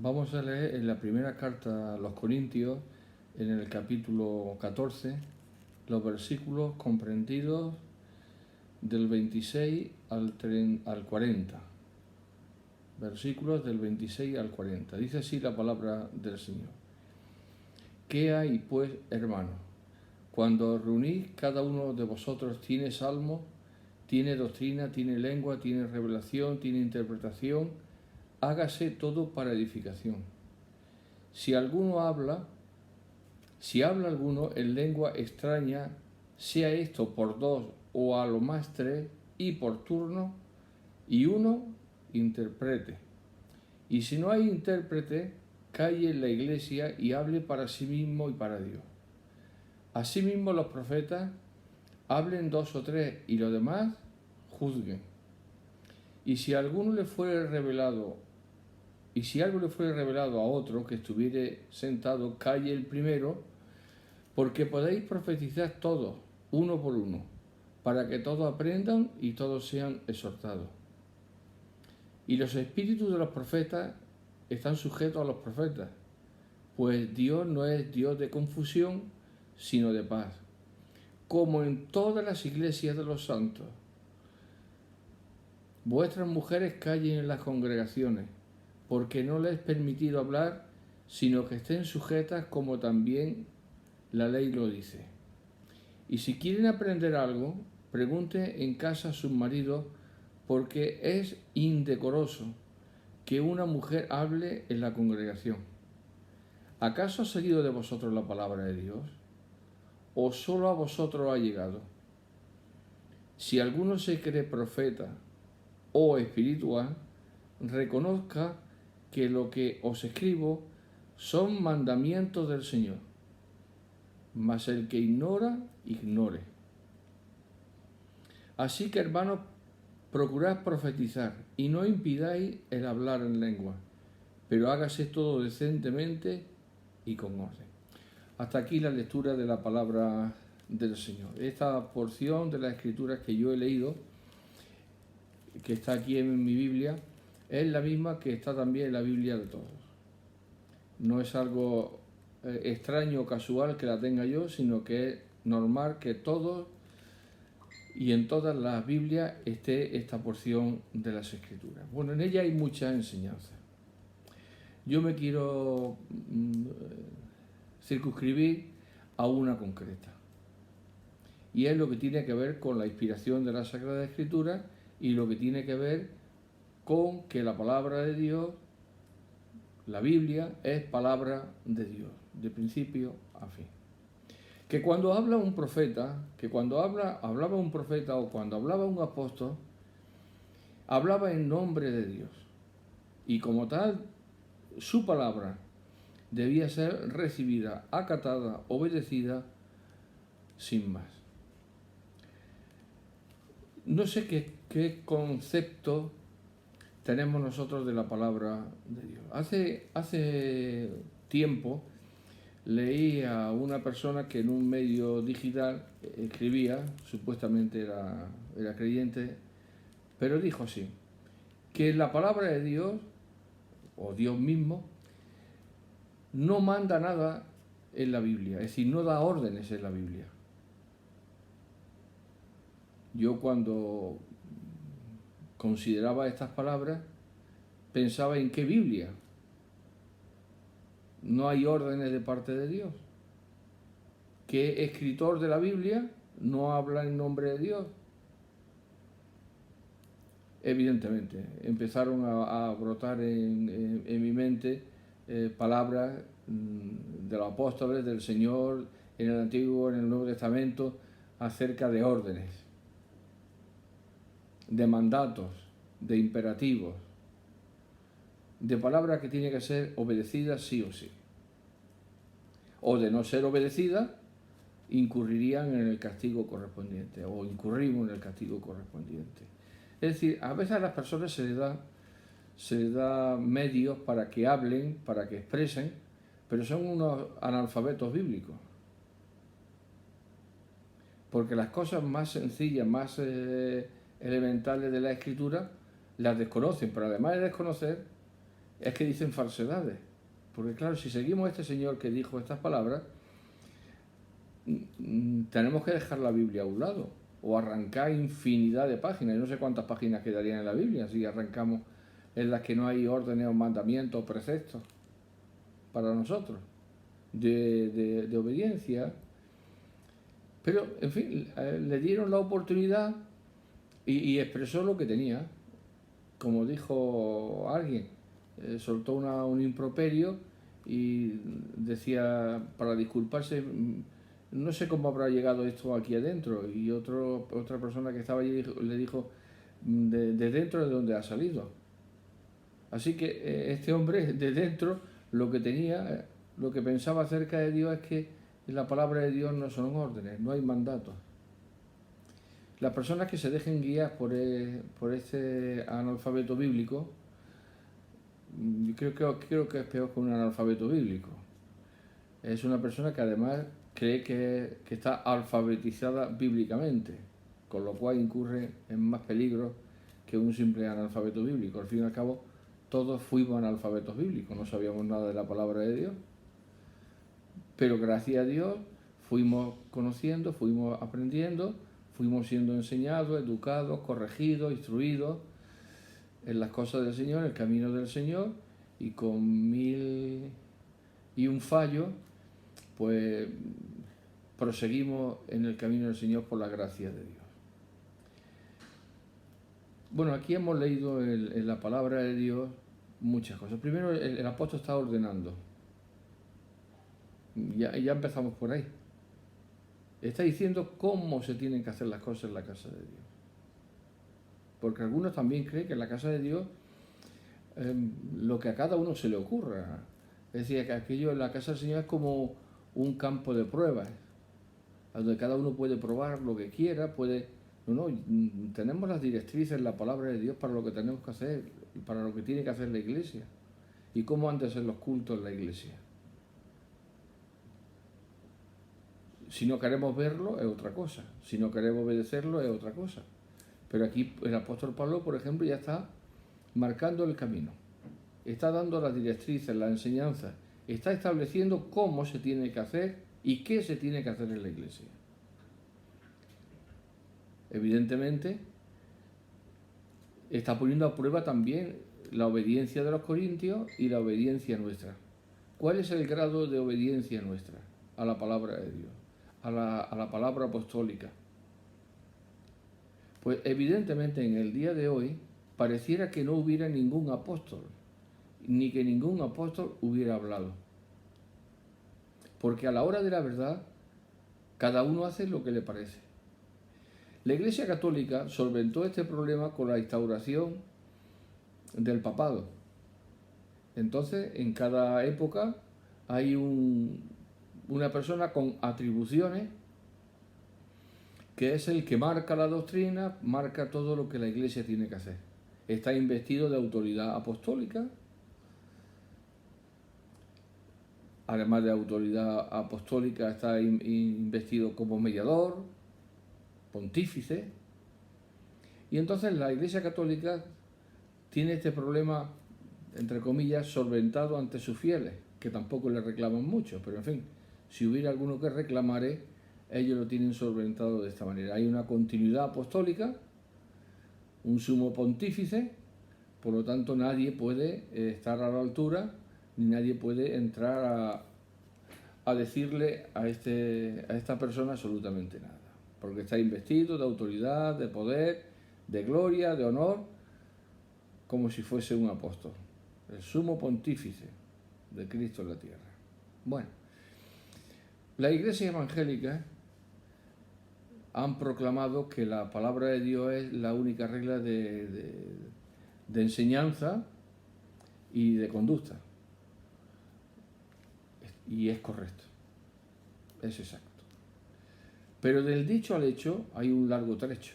Vamos a leer en la primera carta a los Corintios, en el capítulo 14, los versículos comprendidos del 26 al 40. Versículos del 26 al 40. Dice así la palabra del Señor. ¿Qué hay, pues, hermanos? Cuando os reunís, cada uno de vosotros tiene salmo, tiene doctrina, tiene lengua, tiene revelación, tiene interpretación. Hágase todo para edificación. Si habla alguno en lengua extraña, sea esto por dos o a lo más tres, y por turno, y uno interprete. Y si no hay intérprete, calle en la iglesia y hable para sí mismo y para Dios. Asimismo los profetas hablen dos o tres, y los demás juzguen. Y si algo le fuere revelado a otro que estuviere sentado, calle el primero, porque podéis profetizar todos, uno por uno, para que todos aprendan y todos sean exhortados. Y los espíritus de los profetas están sujetos a los profetas, pues Dios no es Dios de confusión, sino de paz, como en todas las iglesias de los santos. Vuestras mujeres callen en las congregaciones, porque no les es permitido hablar, sino que estén sujetas como también la ley lo dice. Y si quieren aprender algo, pregunte en casa a sus maridos, porque es indecoroso que una mujer hable en la congregación. ¿Acaso ha salido de vosotros la palabra de Dios? ¿O solo a vosotros ha llegado? Si alguno se cree profeta o espiritual, reconozca que lo que os escribo son mandamientos del Señor. Mas el que ignora, ignore. Así que, hermanos, procurad profetizar y no impidáis el hablar en lengua, pero hágase todo decentemente y con orden. Hasta aquí la lectura de la palabra del Señor. Esta porción de las Escrituras que yo he leído, que está aquí en mi Biblia, es la misma que está también en la Biblia de todos. No es algo extraño o casual que la tenga yo, sino que es normal que todos y en todas las Biblias esté esta porción de las Escrituras. Bueno, en ella hay muchas enseñanzas. Yo me quiero circunscribir a una concreta. Y es lo que tiene que ver con la inspiración de la Sagrada Escritura y lo que tiene que ver con que la palabra de Dios, la Biblia, es palabra de Dios, de principio a fin. Que cuando habla un profeta, hablaba un profeta o cuando hablaba un apóstol, hablaba en nombre de Dios. Y como tal, su palabra debía ser recibida, acatada, obedecida, sin más. No sé qué concepto tenemos nosotros de la palabra de Dios. Hace tiempo leí a una persona que en un medio digital escribía, supuestamente era creyente, pero dijo así, que la palabra de Dios, o Dios mismo, no manda nada en la Biblia, es decir, no da órdenes en la Biblia. Yo cuando consideraba estas palabras, pensaba en qué Biblia. No hay órdenes de parte de Dios. ¿Qué escritor de la Biblia no habla en nombre de Dios? Evidentemente, empezaron a brotar en mi mente palabras de los apóstoles, del Señor, en el Antiguo, en el Nuevo Testamento, acerca de órdenes, de mandatos, de imperativos, de palabras que tienen que ser obedecidas sí o sí. O de no ser obedecidas, incurrirían en el castigo correspondiente, o incurrimos en el castigo correspondiente. Es decir, a veces a las personas se les da medios para que hablen, para que expresen, pero son unos analfabetos bíblicos. Porque las cosas más sencillas, más elementales de la Escritura, las desconocen, pero además de desconocer, es que dicen falsedades. Porque claro, si seguimos a este señor que dijo estas palabras, tenemos que dejar la Biblia a un lado o arrancar infinidad de páginas. Yo no sé cuántas páginas quedarían en la Biblia si arrancamos en las que no hay órdenes o mandamientos o preceptos para nosotros de obediencia. Pero, en fin, le dieron la oportunidad y expresó lo que tenía. Como dijo alguien, soltó un improperio y decía, para disculparse, no sé cómo habrá llegado esto aquí adentro. Y otra persona que estaba allí le dijo, de dentro de donde ha salido. Así que este hombre de dentro lo que tenía, lo que pensaba acerca de Dios es que la palabra de Dios no son órdenes, no hay mandatos. Las personas que se dejen guiar por este analfabeto bíblico, creo que es peor que un analfabeto bíblico. Es una persona que además cree que está alfabetizada bíblicamente, con lo cual incurre en más peligro que un simple analfabeto bíblico. Al fin y al cabo, todos fuimos analfabetos bíblicos, no sabíamos nada de la palabra de Dios. Pero gracias a Dios fuimos conociendo, fuimos aprendiendo, fuimos siendo enseñados, educados, corregidos, instruidos en las cosas del Señor, en el camino del Señor, y con 1001 fallos, pues proseguimos en el camino del Señor por la gracia de Dios. Bueno, aquí hemos leído en la palabra de Dios muchas cosas. Primero, el apóstol está ordenando. Ya empezamos por ahí. Está diciendo cómo se tienen que hacer las cosas en la casa de Dios. Porque algunos también creen que en la casa de Dios lo que a cada uno se le ocurra. Es decir, que aquello en la casa del Señor es como un campo de pruebas, donde cada uno puede probar lo que quiera, No, tenemos las directrices en la palabra de Dios para lo que tenemos que hacer, para lo que tiene que hacer la iglesia y cómo han de ser los cultos en la iglesia. Si no queremos verlo es otra cosa, si no queremos obedecerlo es otra cosa. Pero aquí el apóstol Pablo, por ejemplo, ya está marcando el camino, está dando las directrices, las enseñanzas, está estableciendo cómo se tiene que hacer y qué se tiene que hacer en la iglesia. Evidentemente, está poniendo a prueba también la obediencia de los corintios y la obediencia nuestra. ¿Cuál es el grado de obediencia nuestra a la palabra de Dios, a la palabra apostólica? Pues evidentemente en el día de hoy pareciera que no hubiera ningún apóstol, ni que ningún apóstol hubiera hablado. Porque a la hora de la verdad, cada uno hace lo que le parece. La Iglesia Católica solventó este problema con la instauración del papado. Entonces, en cada época hay una persona con atribuciones que es el que marca la doctrina, marca todo lo que la Iglesia tiene que hacer. Está investido de autoridad apostólica, además de autoridad apostólica está investido como mediador, pontífice, y entonces la Iglesia Católica tiene este problema, entre comillas, solventado ante sus fieles, que tampoco le reclaman mucho, pero en fin, si hubiera alguno que reclamare, ellos lo tienen solventado de esta manera. Hay una continuidad apostólica, un sumo pontífice, por lo tanto nadie puede estar a la altura, ni nadie puede entrar a decirle a esta persona absolutamente nada, porque está investido de autoridad, de poder, de gloria, de honor, como si fuese un apóstol, el sumo pontífice de Cristo en la tierra. Bueno, la Iglesia evangélica han proclamado que la palabra de Dios es la única regla de enseñanza y de conducta. Y es correcto, es exacto. Pero del dicho al hecho hay un largo trecho.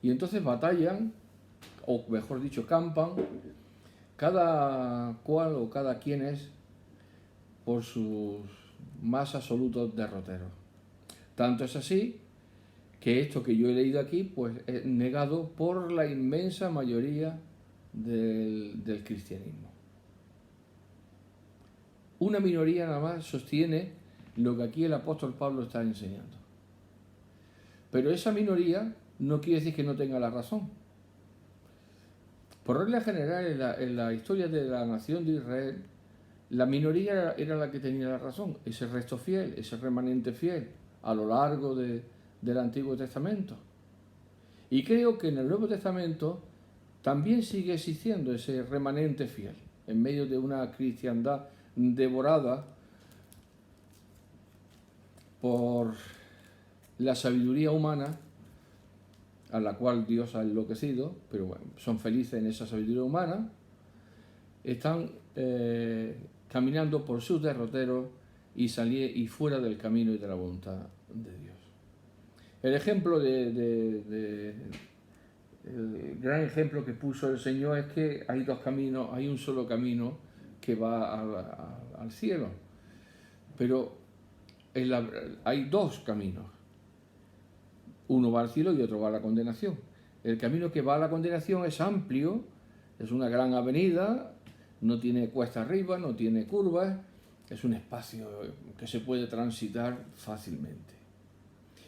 Y entonces batallan, o mejor dicho, campan, cada cual o cada quien es por sus más absolutos derroteros. Tanto es así que esto que yo he leído aquí, pues es negado por la inmensa mayoría del cristianismo. Una minoría nada más sostiene lo que aquí el apóstol Pablo está enseñando. Pero esa minoría no quiere decir que no tenga la razón. Por regla general, en la historia de la nación de Israel, la minoría era la que tenía la razón, ese resto fiel, ese remanente fiel, a lo largo del Antiguo Testamento. Y creo que en el Nuevo Testamento también sigue existiendo ese remanente fiel, en medio de una cristiandad devorada por la sabiduría humana, a la cual Dios ha enloquecido, pero bueno, son felices en esa sabiduría humana, están caminando por sus derroteros y fuera del camino y de la voluntad de Dios. El ejemplo el gran ejemplo que puso el Señor es que hay dos caminos, hay un solo camino que va al cielo, pero hay dos caminos. Uno va al cielo y otro va a la condenación. El camino que va a la condenación es amplio, es una gran avenida, no tiene cuesta arriba, no tiene curvas, es un espacio que se puede transitar fácilmente.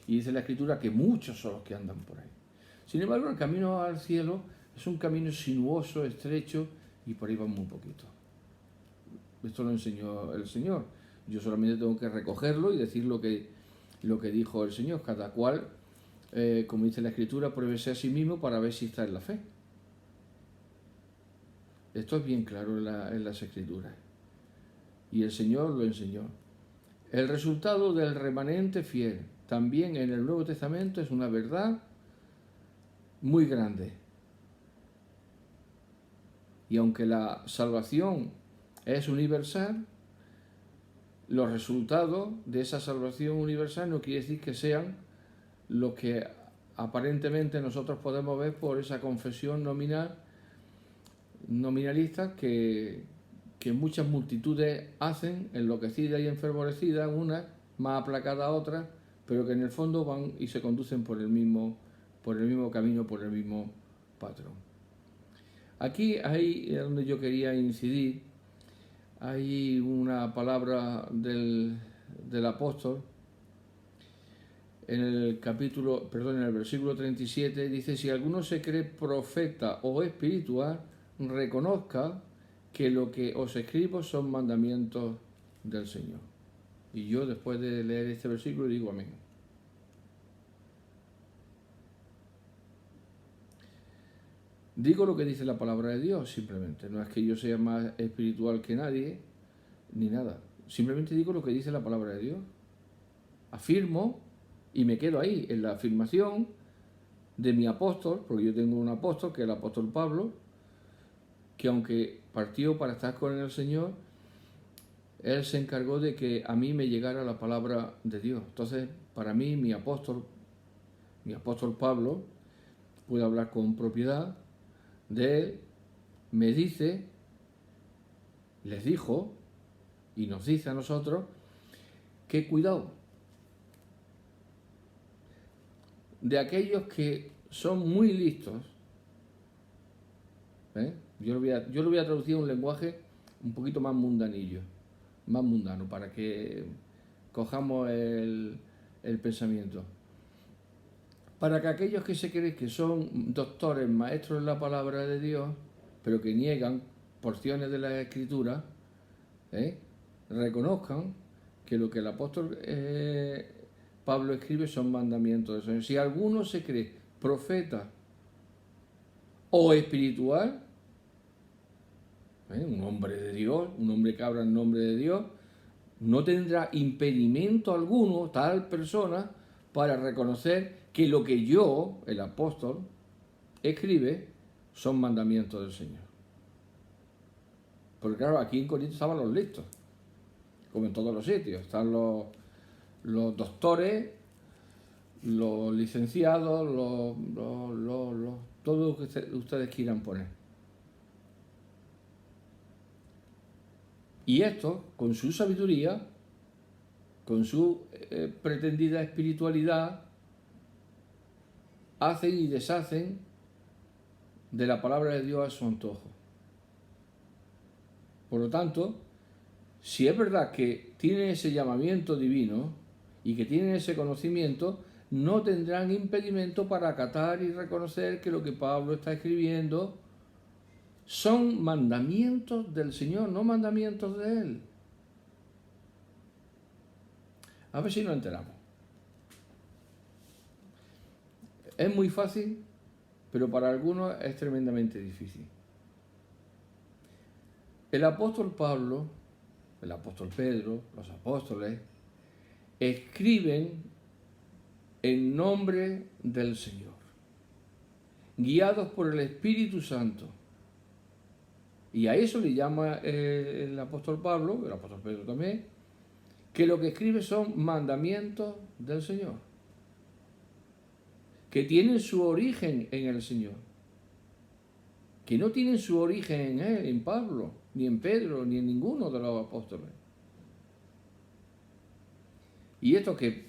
Y dice la Escritura que muchos son los que andan por ahí. Sin embargo, el camino al cielo es un camino sinuoso, estrecho, y por ahí va muy poquito. Esto lo enseñó el Señor. Yo solamente tengo que recogerlo y decir lo que dijo el Señor. Cada cual, como dice la Escritura, pruébese a sí mismo para ver si está en la fe. Esto es bien claro en las Escrituras. Y el Señor lo enseñó. El resultado del remanente fiel, también en el Nuevo Testamento, es una verdad muy grande. Y aunque la salvación es universal, los resultados de esa salvación universal no quiere decir que sean lo que aparentemente nosotros podemos ver por esa confesión nominalista que muchas multitudes hacen, enloquecidas y enfervorecidas, unas más aplacadas a otras, pero que en el fondo van y se conducen por el mismo camino, por el mismo patrón. Aquí es donde yo quería incidir. Hay una palabra del apóstol en el versículo 37, dice: si alguno se cree profeta o espiritual, reconozca que lo que os escribo son mandamientos del Señor. Y yo, después de leer este versículo, digo amén. Digo lo que dice la palabra de Dios, simplemente. No es que yo sea más espiritual que nadie, ni nada. Simplemente digo lo que dice la palabra de Dios. Afirmo y me quedo ahí, en la afirmación de mi apóstol, porque yo tengo un apóstol, que es el apóstol Pablo, que aunque partió para estar con el Señor, él se encargó de que a mí me llegara la palabra de Dios. Entonces, para mí, mi apóstol Pablo, puedo hablar con propiedad de él, me dice, les dijo, y nos dice a nosotros, que cuidado de aquellos que son muy listos. Yo lo voy a traducir a un lenguaje un poquito más mundanillo, más mundano, para que cojamos el pensamiento. Para que aquellos que se creen que son doctores, maestros en la palabra de Dios, pero que niegan porciones de la Escritura, reconozcan que lo que el apóstol Pablo escribe son mandamientos del Señor. Si alguno se cree profeta o espiritual, un hombre de Dios, un hombre que habla en nombre de Dios, no tendrá impedimento alguno tal persona para reconocer que lo que yo, el apóstol, escribe son mandamientos del Señor. Porque claro, aquí en Corinto estaban los listos, como en todos los sitios. Están los doctores, los licenciados, todo lo que ustedes quieran poner. Y estos, con su sabiduría, con su pretendida espiritualidad, hacen y deshacen de la palabra de Dios a su antojo. Por lo tanto, si es verdad que tienen ese llamamiento divino y que tienen ese conocimiento, no tendrán impedimento para acatar y reconocer que lo que Pablo está escribiendo son mandamientos del Señor, no mandamientos de Él. A ver si nos enteramos. Es muy fácil, pero para algunos es tremendamente difícil. El apóstol Pablo, el apóstol Pedro, los apóstoles, escriben en nombre del Señor, guiados por el Espíritu Santo. Y a eso le llama el apóstol Pablo, el apóstol Pedro también, que lo que escribe son mandamientos del Señor, que tienen su origen en el Señor, que no tienen su origen en él, en Pablo, ni en Pedro, ni en ninguno de los apóstoles. Y esto que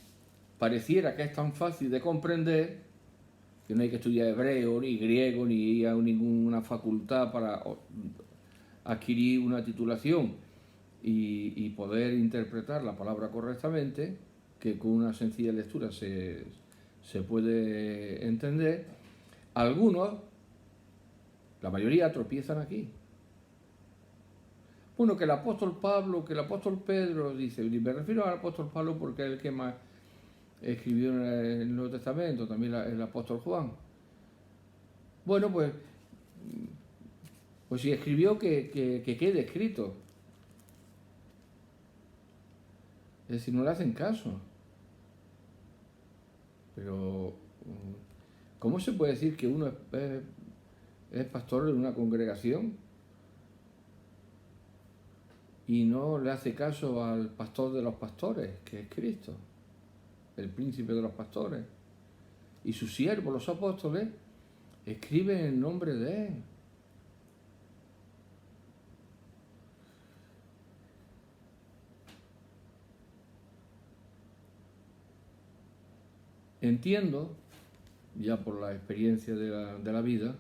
pareciera que es tan fácil de comprender, que no hay que estudiar hebreo, ni griego, ni ir a ninguna facultad para adquirir una titulación y poder interpretar la palabra correctamente, que con una sencilla lectura se puede entender, algunos, la mayoría, tropiezan aquí. Bueno, que el apóstol Pablo, que el apóstol Pedro, dice, me refiero al apóstol Pablo porque es el que más escribió en el Nuevo Testamento, también el apóstol Juan. Bueno, pues si escribió que quede escrito. Es decir, no le hacen caso. Pero, ¿cómo se puede decir que uno es pastor de una congregación y no le hace caso al pastor de los pastores, que es Cristo, el príncipe de los pastores? Y sus siervos, los apóstoles, escriben en nombre de Él. Entiendo, ya por la experiencia de la vida,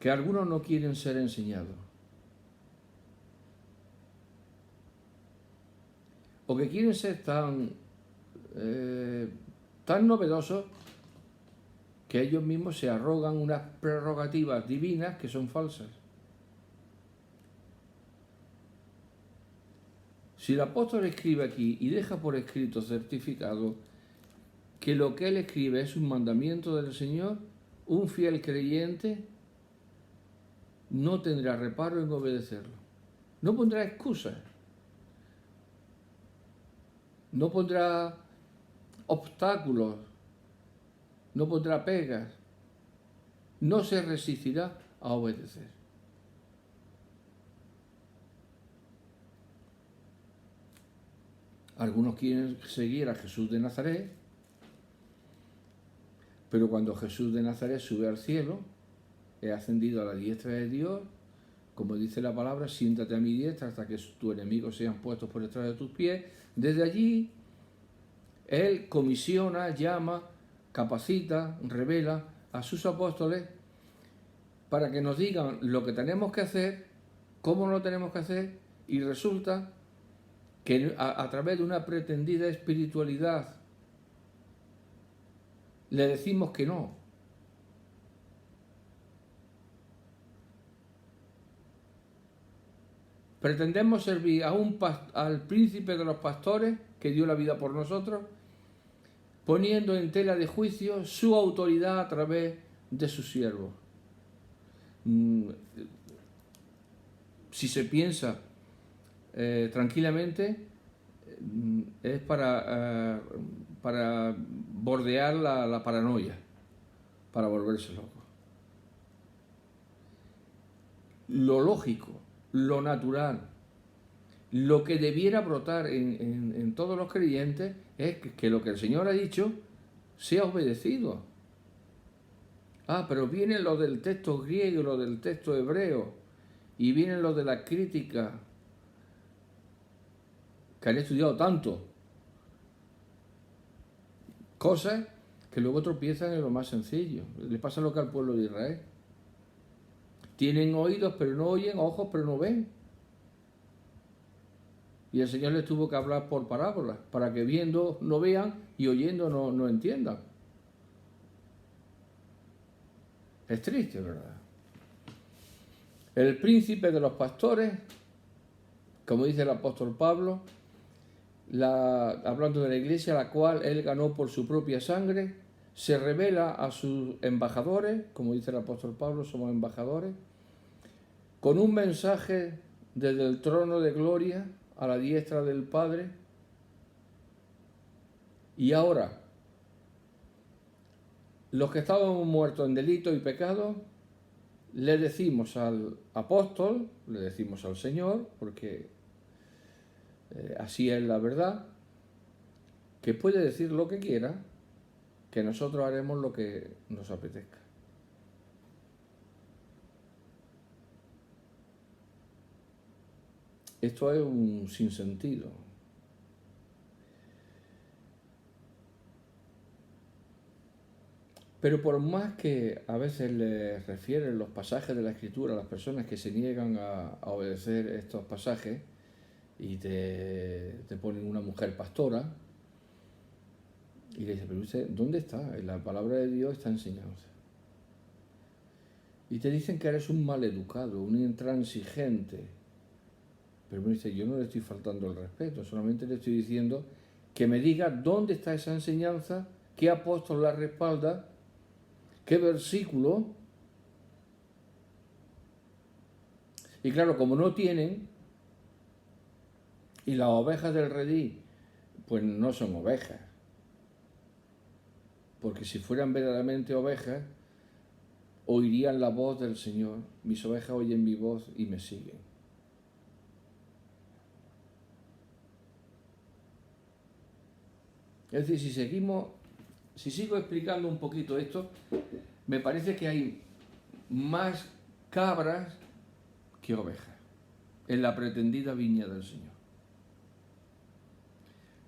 que algunos no quieren ser enseñados, o que quieren ser tan novedosos que ellos mismos se arrogan unas prerrogativas divinas que son falsas. Si el apóstol escribe aquí y deja por escrito certificado que lo que él escribe es un mandamiento del Señor, un fiel creyente no tendrá reparo en obedecerlo. No pondrá excusas. No pondrá obstáculos. No pondrá pegas. No se resistirá a obedecer. Algunos quieren seguir a Jesús de Nazaret, pero cuando Jesús de Nazaret sube al cielo, he ascendido a la diestra de Dios, como dice la palabra, siéntate a mi diestra hasta que tus enemigos sean puestos por detrás de tus pies. Desde allí, Él comisiona, llama, capacita, revela a sus apóstoles para que nos digan lo que tenemos que hacer, cómo lo tenemos que hacer, y resulta que a través de una pretendida espiritualidad le decimos que no. Pretendemos servir al príncipe de los pastores que dio la vida por nosotros, poniendo en tela de juicio su autoridad a través de sus siervos. Si se piensa tranquilamente, es para bordear la paranoia, para volverse loco. Lo lógico, lo natural, lo que debiera brotar en todos los creyentes es que lo que el Señor ha dicho sea obedecido. Pero viene lo del texto griego, lo del texto hebreo, y viene lo de la crítica, que han estudiado tanto cosas que luego tropiezan en lo más sencillo. Le pasa lo que al pueblo de Israel. Tienen oídos pero no oyen, ojos pero no ven. Y el Señor les tuvo que hablar por parábolas, para que viendo no vean y oyendo no entiendan. Es triste, ¿verdad? El príncipe de los pastores, como dice el apóstol Pablo, hablando de la iglesia, la cual él ganó por su propia sangre, se revela a sus embajadores, como dice el apóstol Pablo, somos embajadores, con un mensaje desde el trono de gloria a la diestra del Padre. Y ahora, los que estábamos muertos en delito y pecado, le decimos al apóstol, le decimos al Señor, porque así es la verdad, que puede decir lo que quiera, que nosotros haremos lo que nos apetezca. Esto es un sinsentido. Pero por más que a veces les refieren los pasajes de la Escritura a las personas que se niegan a obedecer estos pasajes y te ponen una mujer pastora y le dicen, pero usted, ¿dónde está? En la palabra de Dios está enseñanza. Y te dicen que eres un maleducado, un intransigente. Pero me dice, yo no le estoy faltando el respeto, solamente le estoy diciendo que me diga dónde está esa enseñanza, qué apóstol la respalda, qué versículo. Y claro, como no tienen, y las ovejas del redil, pues no son ovejas. Porque si fueran verdaderamente ovejas, oirían la voz del Señor. Mis ovejas oyen mi voz y me siguen. Es decir, si sigo explicando un poquito esto, me parece que hay más cabras que ovejas en la pretendida viña del Señor.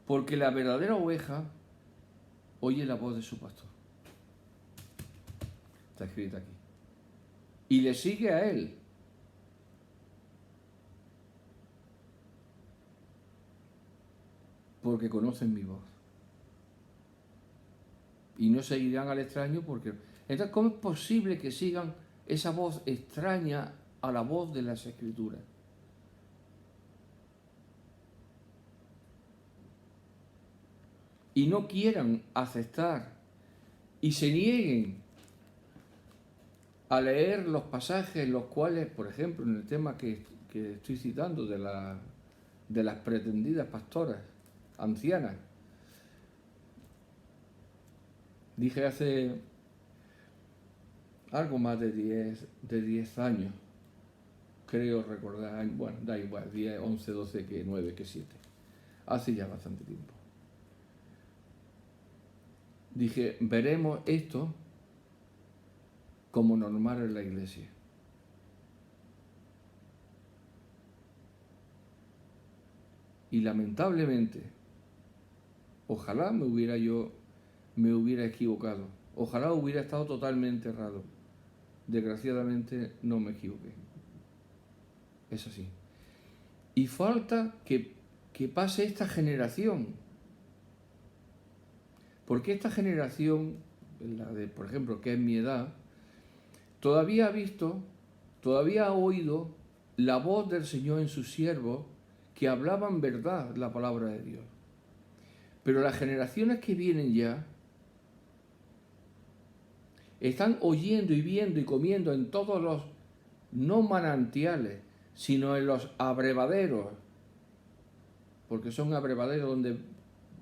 Porque la verdadera oveja oye la voz de su pastor. Está escrito aquí. Y le sigue a él. Porque conocen mi voz. Y no seguirán al extraño porque... Entonces, ¿cómo es posible que sigan esa voz extraña a la voz de las Escrituras? Y no quieran aceptar y se nieguen a leer los pasajes los cuales, por ejemplo, en el tema que estoy citando de las pretendidas pastoras ancianas, dije hace algo más de 10 años, creo recordar, bueno, da igual, 10, 11, 12, que 9, que 7, hace ya bastante tiempo. Dije, veremos esto como normal en la iglesia. Y lamentablemente, ojalá me hubiera equivocado. Ojalá hubiera estado totalmente errado. Desgraciadamente no me equivoqué. Es así. Y falta que pase esta generación. Porque esta generación, la de, por ejemplo, que es mi edad, todavía ha oído la voz del Señor en sus siervos que hablaban verdad la palabra de Dios. Pero las generaciones que vienen ya están oyendo y viendo y comiendo en todos los, no manantiales, sino en los abrevaderos, porque son abrevaderos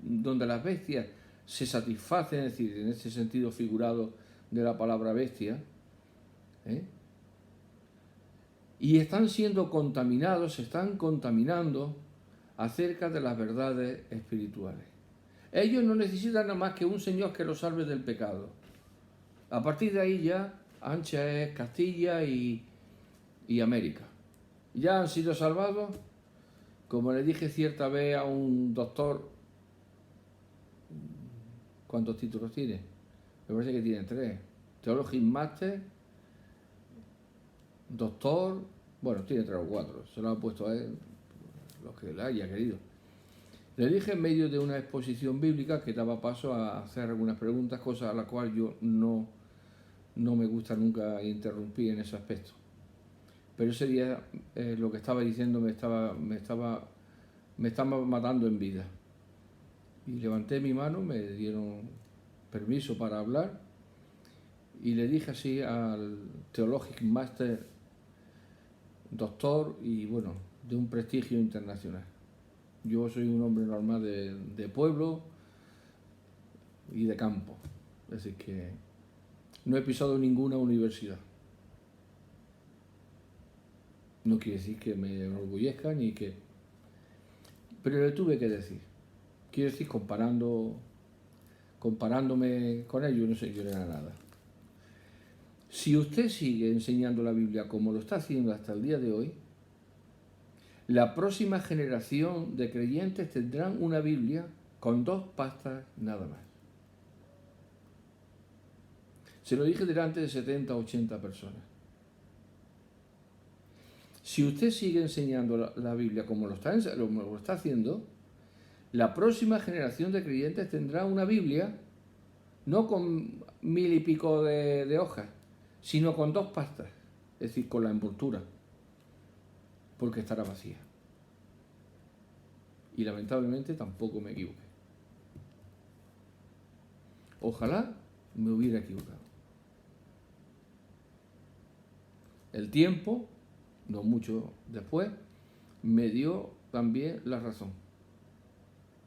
donde las bestias se satisfacen, es decir, en ese sentido figurado de la palabra bestia, y están siendo contaminados, se están contaminando acerca de las verdades espirituales. Ellos no necesitan nada más que un Señor que los salve del pecado. A partir de ahí ya ancha es Castilla y América. Ya han sido salvados, como le dije cierta vez a un doctor. ¿Cuántos títulos tiene? Me parece que tiene 3. Theologic Master, doctor, bueno, tiene 3 o 4. Se lo ha puesto a él, los que le haya querido. Le dije en medio de una exposición bíblica que daba paso a hacer algunas preguntas, cosas a las cuales yo no me gusta nunca interrumpir en ese aspecto. Pero ese día lo que estaba diciendo me estaba matando en vida. Y levanté mi mano, me dieron permiso para hablar y le dije así al Theologic Master, doctor y bueno, de un prestigio internacional. Yo soy un hombre normal de pueblo y de campo, es decir que no he pisado ninguna universidad. No quiere decir que me enorgullezca ni que... Pero le tuve que decir. Quiero decir, comparándome con ellos, no sé, yo no era nada. Si usted sigue enseñando la Biblia como lo está haciendo hasta el día de hoy, la próxima generación de creyentes tendrán una Biblia con 2 pastas nada más. Se lo dije delante de 70 o 80 personas. Si usted sigue enseñando la Biblia como lo está haciendo, la próxima generación de creyentes tendrá una Biblia no con 1000 y pico de hojas, sino con 2 pastas, es decir, con la envoltura, porque estará vacía. Y lamentablemente tampoco me equivoqué. Ojalá me hubiera equivocado. El tiempo, no mucho después, me dio también la razón.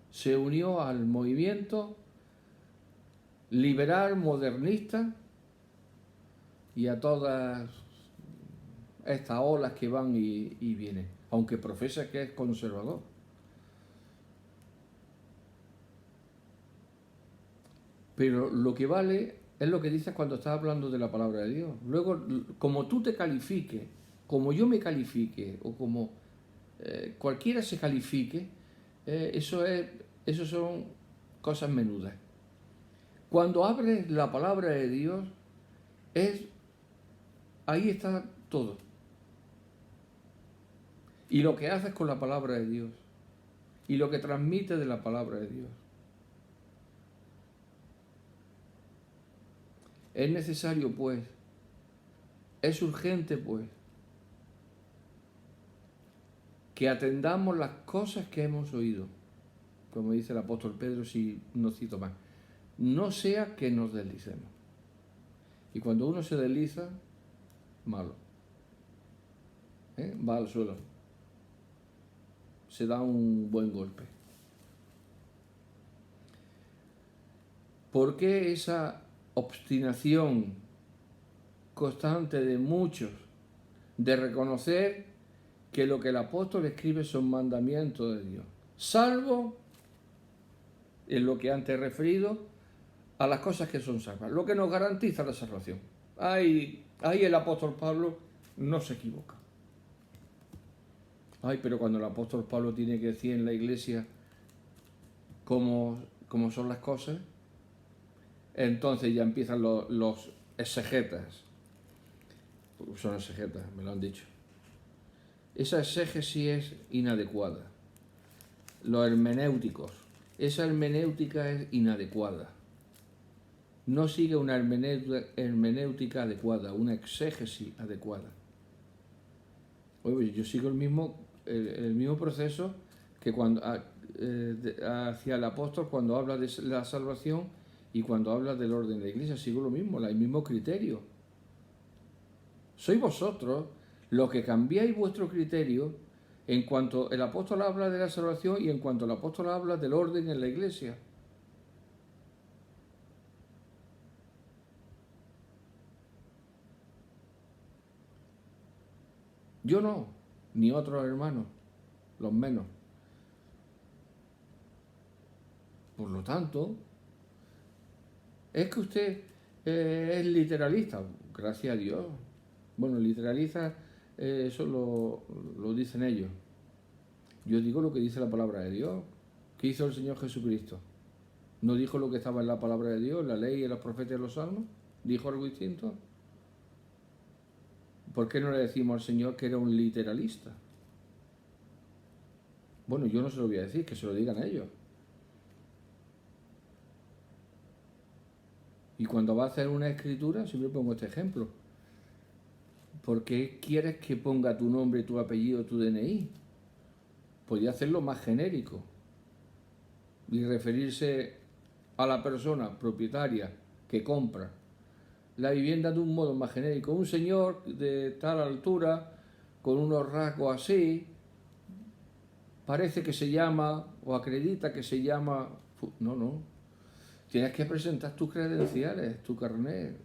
Se unió al movimiento liberal, modernista y a todas estas olas que van y vienen, aunque profesa que es conservador. Pero lo que vale es lo que dices cuando estás hablando de la palabra de Dios. Luego, como tú te califiques, como yo me califique, o como cualquiera se califique, eso son cosas menudas. Cuando abres la palabra de Dios, ahí está todo. Y lo que haces con la palabra de Dios, y lo que transmite de la palabra de Dios. Es necesario, pues, es urgente, pues, que atendamos las cosas que hemos oído, como dice el apóstol Pedro, si no cito más. No sea que nos deslicemos. Y cuando uno se desliza, malo. Va al suelo. Se da un buen golpe. ¿Por qué esa obstinación constante de muchos de reconocer que lo que el apóstol escribe son mandamientos de Dios, salvo en lo que antes he referido a las cosas que son salvas, lo que nos garantiza la salvación? Ahí el apóstol Pablo no se equivoca. Pero cuando el apóstol Pablo tiene que decir en la iglesia cómo son las cosas, entonces ya empiezan los exegetas. Son exegetas, me lo han dicho. Esa exégesis es inadecuada. Los hermenéuticos, esa hermenéutica es inadecuada. No sigue una hermenéutica adecuada, una exégesis adecuada. Oye, yo sigo el mismo proceso que cuando hacia el apóstol cuando habla de la salvación y cuando habla del orden de la iglesia. Sigo lo mismo, el mismo criterio. Sois vosotros los que cambiáis vuestro criterio en cuanto el apóstol habla de la salvación y en cuanto el apóstol habla del orden en la iglesia. Yo no, ni otros hermanos, los menos. Por lo tanto, es que usted es literalista, gracias a Dios. Bueno, literalista, eso lo dicen ellos. Yo digo lo que dice la palabra de Dios. ¿Qué hizo el Señor Jesucristo? ¿No dijo lo que estaba en la palabra de Dios, la ley, en los profetas y los salmos? ¿Dijo algo distinto? ¿Por qué no le decimos al Señor que era un literalista? Bueno, yo no se lo voy a decir, que se lo digan ellos. Y cuando va a hacer una escritura, siempre pongo este ejemplo. ¿Por qué quieres que ponga tu nombre, tu apellido, tu DNI? Podría hacerlo más genérico y referirse a la persona propietaria que compra la vivienda de un modo más genérico. Un señor de tal altura, con unos rasgos así, parece que se llama o acredita que se llama... No. Tienes que presentar tus credenciales, tu carnet.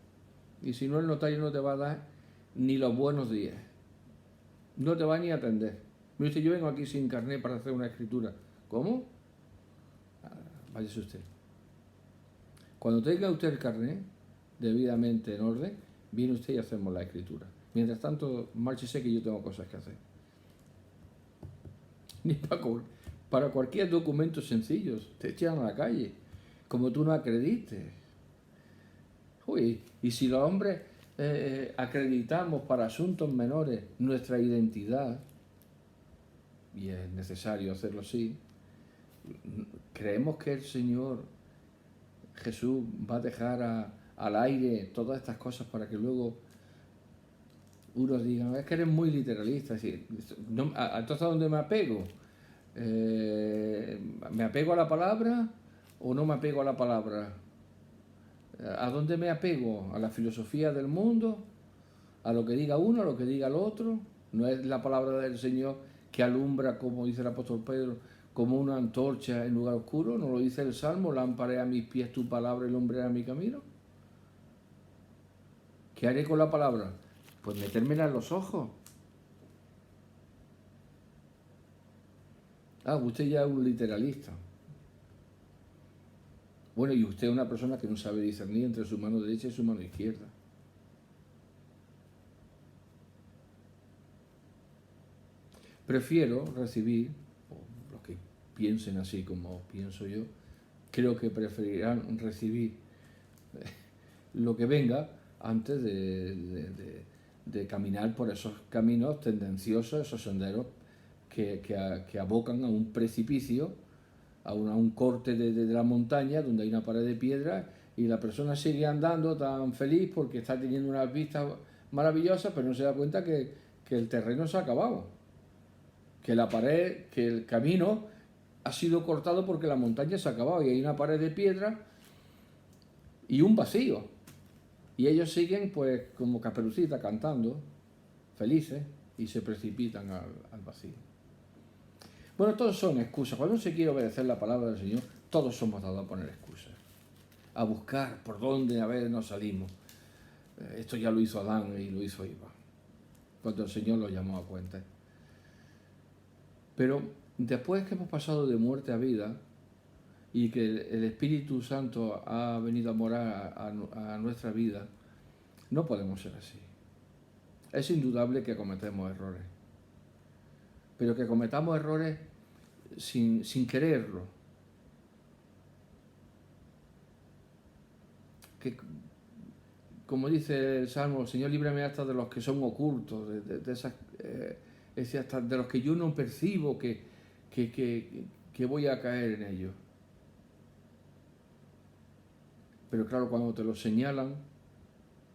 Y si no, el notario no te va a dar ni los buenos días. No te va ni a atender. Me dice, yo vengo aquí sin carnet para hacer una escritura. ¿Cómo? Váyase usted. Cuando tenga usted el carnet debidamente en orden, viene usted y hacemos la escritura. Mientras tanto, márchese que yo tengo cosas que hacer. Ni para cualquier documento sencillo, te echan a la calle, como tú no acredites. Uy, y si los hombres acreditamos para asuntos menores nuestra identidad, y es necesario hacerlo así, creemos que el Señor Jesús va a dejar al aire todas estas cosas para que luego unos digan, es que eres muy literalista. Entonces, ¿a dónde me apego? ¿Me apego a la palabra o no me apego a la palabra? ¿A dónde me apego? ¿A la filosofía del mundo? ¿A lo que diga uno, a lo que diga el otro? ¿No es la palabra del Señor que alumbra, como dice el apóstol Pedro, como una antorcha en lugar oscuro? ¿No lo dice el Salmo? Lámpara a mis pies tu palabra y lumbrera a mi camino. ¿Qué haré con la palabra? Pues metérmela en los ojos. Usted ya es un literalista. Bueno, y usted es una persona que no sabe discernir entre su mano derecha y su mano izquierda. Prefiero recibir, o los que piensen así como pienso yo, creo que preferirán recibir lo que venga antes de caminar por esos caminos tendenciosos, esos senderos que abocan a un precipicio, a un corte de la montaña donde hay una pared de piedra y la persona sigue andando tan feliz porque está teniendo unas vistas maravillosas, pero no se da cuenta que el terreno se ha acabado, que la pared, que el camino ha sido cortado porque la montaña se ha acabado y hay una pared de piedra y un vacío. Y ellos siguen pues como Caperucita cantando, felices, y se precipitan al vacío. Bueno, todos son excusas. Cuando uno se quiere obedecer la palabra del Señor, todos somos dados a poner excusas. A buscar por dónde a ver nos salimos. Esto ya lo hizo Adán y lo hizo Eva, cuando el Señor lo llamó a cuenta. Pero después que hemos pasado de muerte a vida y que el Espíritu Santo ha venido a morar a nuestra vida, no podemos ser así. Es indudable que cometemos errores, pero que cometamos errores sin quererlo. Que, como dice el Salmo, Señor, líbrame hasta de los que son ocultos, de esas, hasta de los que yo no percibo que voy a caer en ellos. Pero claro, cuando te lo señalan,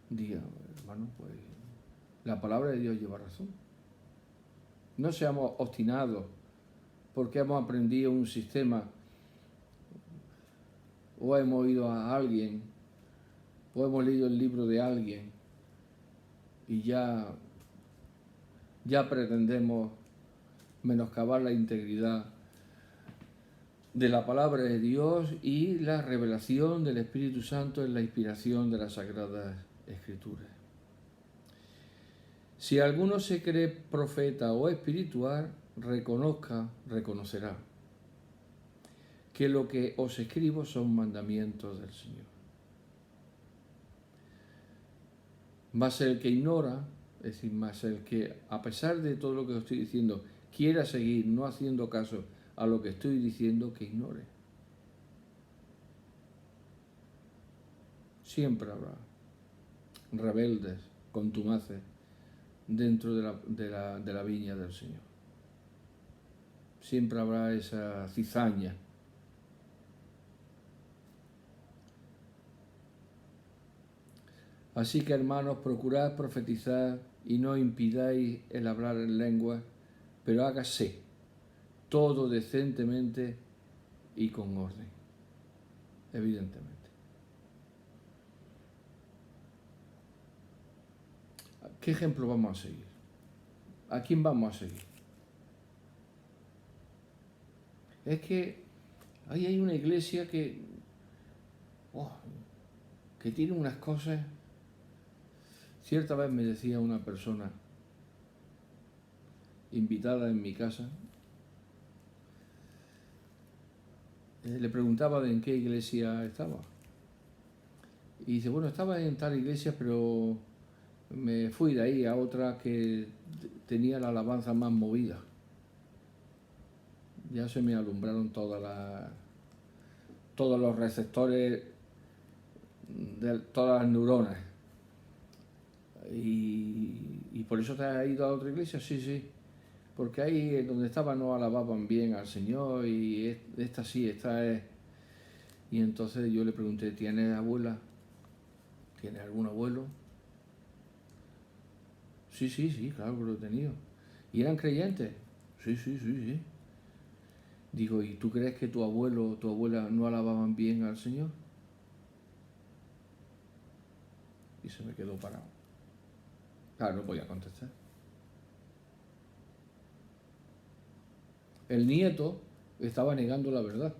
diga, hermano, pues la palabra de Dios lleva razón. No seamos obstinados porque hemos aprendido un sistema o hemos oído a alguien o hemos leído el libro de alguien y ya pretendemos menoscabar la integridad de la palabra de Dios y la revelación del Espíritu Santo en la inspiración de las Sagradas Escrituras. Si alguno se cree profeta o espiritual, reconocerá que lo que os escribo son mandamientos del Señor. Más el que ignora, es decir, más el que, a pesar de todo lo que os estoy diciendo, quiera seguir no haciendo caso a lo que estoy diciendo, que ignore. siempre habrá rebeldes, contumaces, dentro de la viña del Señor. Siempre habrá esa cizaña. Así que, hermanos, procurad profetizar y no impidáis el hablar en lenguas, pero hágase todo decentemente y con orden, evidentemente. ¿Qué ejemplo vamos a seguir? ¿A quién vamos a seguir? Es que ahí hay una iglesia que tiene unas cosas. Cierta vez me decía una persona invitada en mi casa, le preguntaba de en qué iglesia estaba. Y dice, bueno, estaba en tal iglesia, pero me fui de ahí a otra que tenía la alabanza más movida. Ya se me alumbraron todos los receptores de todas las neuronas. ¿Y por eso te has ido a otra iglesia? Sí. Porque ahí donde estaba no alababan bien al Señor y esta sí, esta es. Y entonces yo le pregunté, ¿tienes abuela? ¿Tienes algún abuelo? Sí, claro que lo he tenido. ¿Y eran creyentes? Sí. Digo, ¿y tú crees que tu abuelo o tu abuela no alababan bien al Señor? Y se me quedó parado. Claro, no podía contestar. El nieto estaba negando la verdad.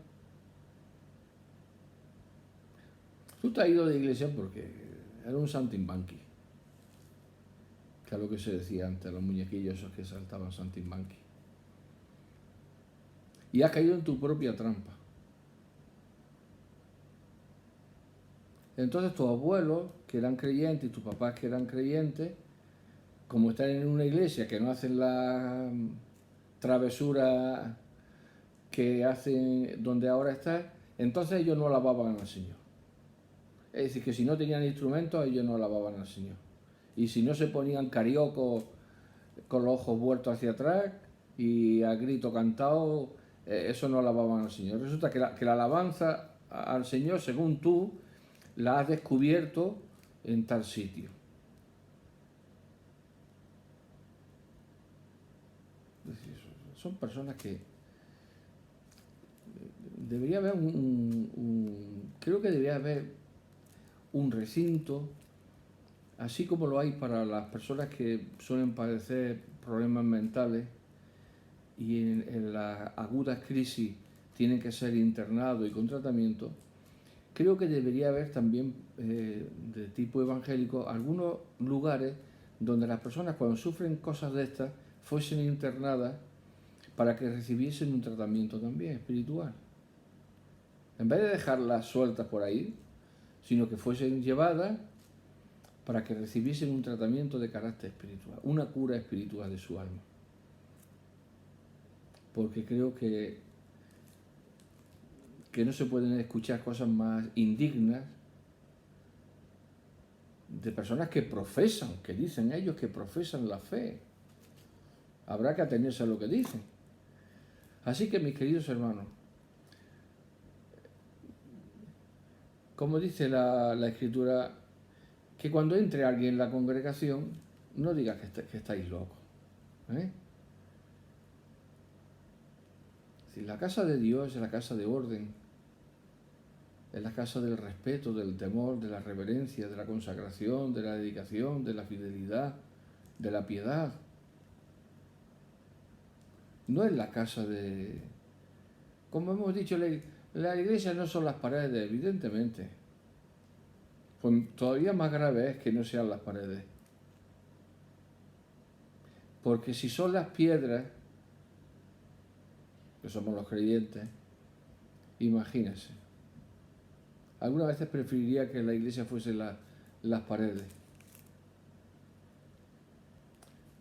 Tú te has ido de iglesia porque era un saltimbanqui. Que es lo que se decía antes, los muñequillos esos que saltaban saltimbanqui. Y has caído en tu propia trampa. Entonces tus abuelos, que eran creyentes, y tus papás, que eran creyentes, como están en una iglesia que no hacen la travesura que hacen donde ahora estás, entonces ellos no alababan al Señor. Es decir, que si no tenían instrumentos, ellos no alababan al Señor. Y si no se ponían cariocos con los ojos vueltos hacia atrás y a grito cantado, eso no alababan al Señor. Resulta que la alabanza al Señor, según tú, la has descubierto en tal sitio. Son personas que debería haber creo que debería haber un recinto, así como lo hay para las personas que suelen padecer problemas mentales y en las agudas crisis tienen que ser internados y con tratamiento. Creo que debería haber también, de tipo evangélico, algunos lugares donde las personas, cuando sufren cosas de estas, fuesen internadas para que recibiesen un tratamiento también espiritual. En vez de dejarlas sueltas por ahí, sino que fuesen llevadas para que recibiesen un tratamiento de carácter espiritual, una cura espiritual de su alma. Porque creo que no se pueden escuchar cosas más indignas de personas que profesan, que dicen ellos que profesan la fe. Habrá que atenerse a lo que dicen. Así que, mis queridos hermanos, como dice la Escritura, que cuando entre alguien en la congregación, no digas que estáis locos. Si la casa de Dios es la casa de orden, es la casa del respeto, del temor, de la reverencia, de la consagración, de la dedicación, de la fidelidad, de la piedad. No es la casa de... Como hemos dicho, la iglesia no son las paredes, evidentemente. Pues todavía más grave es que no sean las paredes. Porque si son las piedras, que somos los creyentes, imagínense. Algunas veces preferiría que la iglesia fuese las paredes.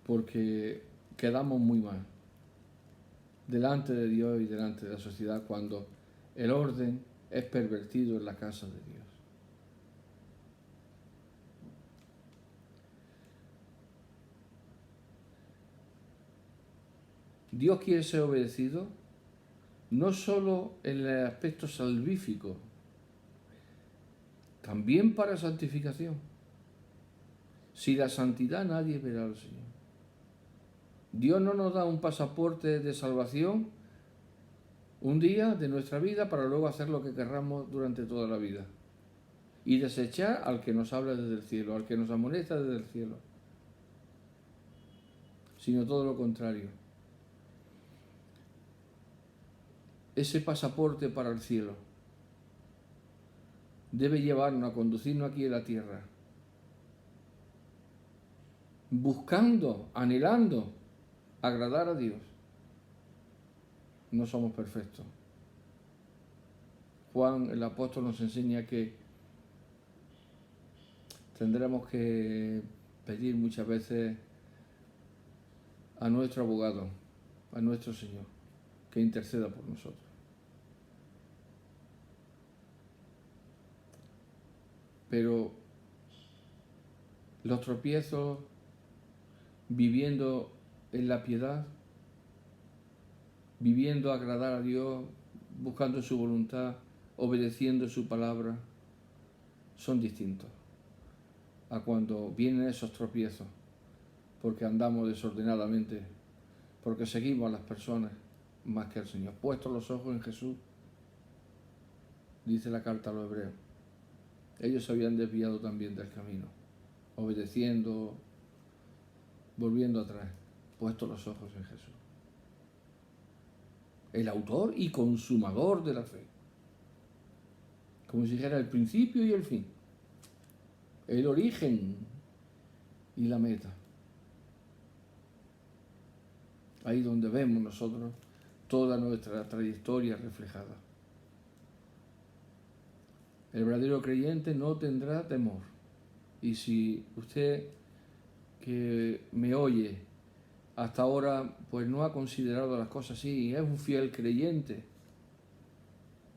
Porque quedamos muy mal delante de Dios y delante de la sociedad cuando el orden es pervertido en la casa de Dios. Dios quiere ser obedecido no solo en el aspecto salvífico, también para santificación. Sin la santidad nadie verá al Señor. Dios no nos da un pasaporte de salvación un día de nuestra vida para luego hacer lo que querramos durante toda la vida y desechar al que nos habla desde el cielo, al que nos amonesta desde el cielo, sino todo lo contrario. Ese pasaporte para el cielo debe llevarnos a conducirnos aquí en la tierra, buscando, anhelando agradar a Dios. No somos perfectos. Juan, el apóstol, nos enseña que tendremos que pedir muchas veces a nuestro abogado, a nuestro Señor, que interceda por nosotros. Pero los tropiezos, viviendo en la piedad, viviendo agradar a Dios, buscando su voluntad, obedeciendo su palabra, son distintos a cuando vienen esos tropiezos, porque andamos desordenadamente, porque seguimos a las personas más que al Señor. Puestos los ojos en Jesús, dice la carta a los hebreos, ellos se habían desviado también del camino, obedeciendo, volviendo atrás, puestos los ojos en Jesús, el autor y consumador de la fe, como si dijera el principio y el fin, el origen y la meta. Ahí donde vemos nosotros toda nuestra trayectoria reflejada. El verdadero creyente no tendrá temor. Y si usted que me oye hasta ahora pues no ha considerado las cosas así, es un fiel creyente,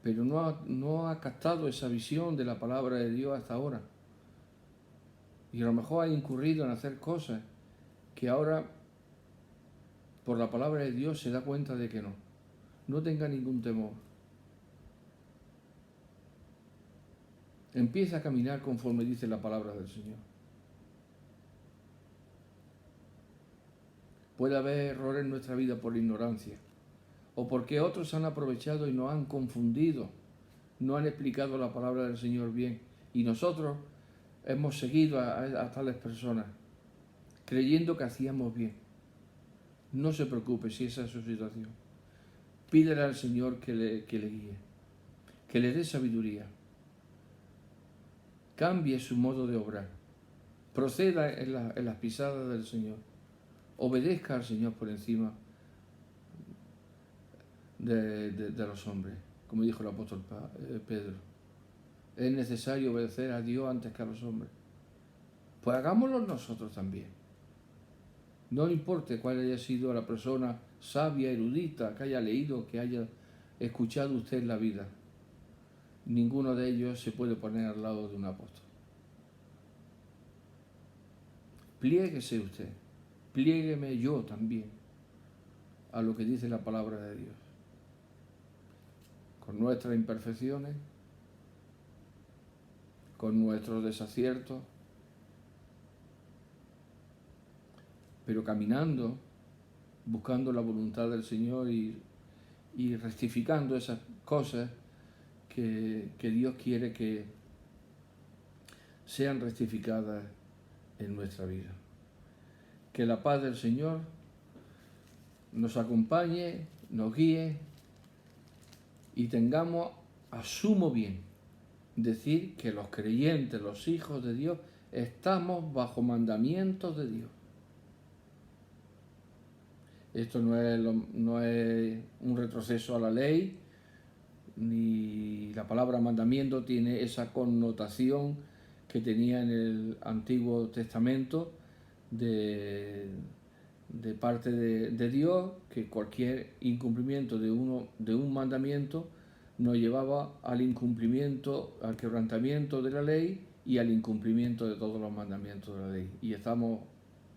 pero no ha captado esa visión de la palabra de Dios hasta ahora, y a lo mejor ha incurrido en hacer cosas que ahora por la palabra de Dios se da cuenta de que no tenga ningún temor. Empieza a caminar conforme dice la palabra del Señor. Puede haber errores en nuestra vida por ignorancia, o porque otros han aprovechado y nos han confundido, no han explicado la palabra del Señor bien, y nosotros hemos seguido a tales personas, creyendo que hacíamos bien. No se preocupe si esa es su situación. Pídele al Señor que le guíe, que le dé sabiduría, cambie su modo de obrar, proceda en las pisadas del Señor, obedezca al Señor por encima de los hombres, como dijo el apóstol Pedro. Es necesario obedecer a Dios antes que a los hombres. Pues hagámoslo nosotros también. No importa cuál haya sido la persona sabia, erudita, que haya leído, que haya escuchado usted en la vida. Ninguno de ellos se puede poner al lado de un apóstol. Pliéguese usted, pliégueme yo también a lo que dice la palabra de Dios. Con nuestras imperfecciones, con nuestros desaciertos, pero caminando, buscando la voluntad del Señor y rectificando esas cosas que Dios quiere que sean rectificadas en nuestra vida. Que la paz del Señor nos acompañe, nos guíe y tengamos a sumo bien decir que los creyentes, los hijos de Dios, estamos bajo mandamientos de Dios. Esto no es un retroceso a la ley, ni la palabra mandamiento tiene esa connotación que tenía en el Antiguo Testamento de parte de Dios, que cualquier incumplimiento de un mandamiento nos llevaba al incumplimiento, al quebrantamiento de la ley y al incumplimiento de todos los mandamientos de la ley. Y estamos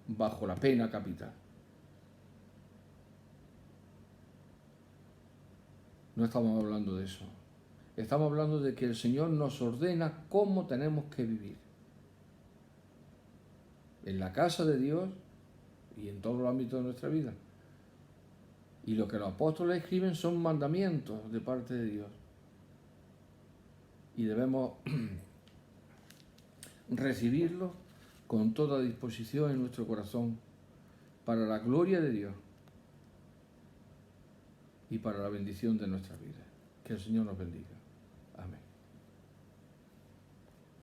bajo la pena capital. No estamos hablando de eso. Estamos hablando de que el Señor nos ordena cómo tenemos que vivir. En la casa de Dios y en todos los ámbitos de nuestra vida. Y lo que los apóstoles escriben son mandamientos de parte de Dios. Y debemos recibirlos con toda disposición en nuestro corazón para la gloria de Dios y para la bendición de nuestra vida. Que el Señor nos bendiga. Amén.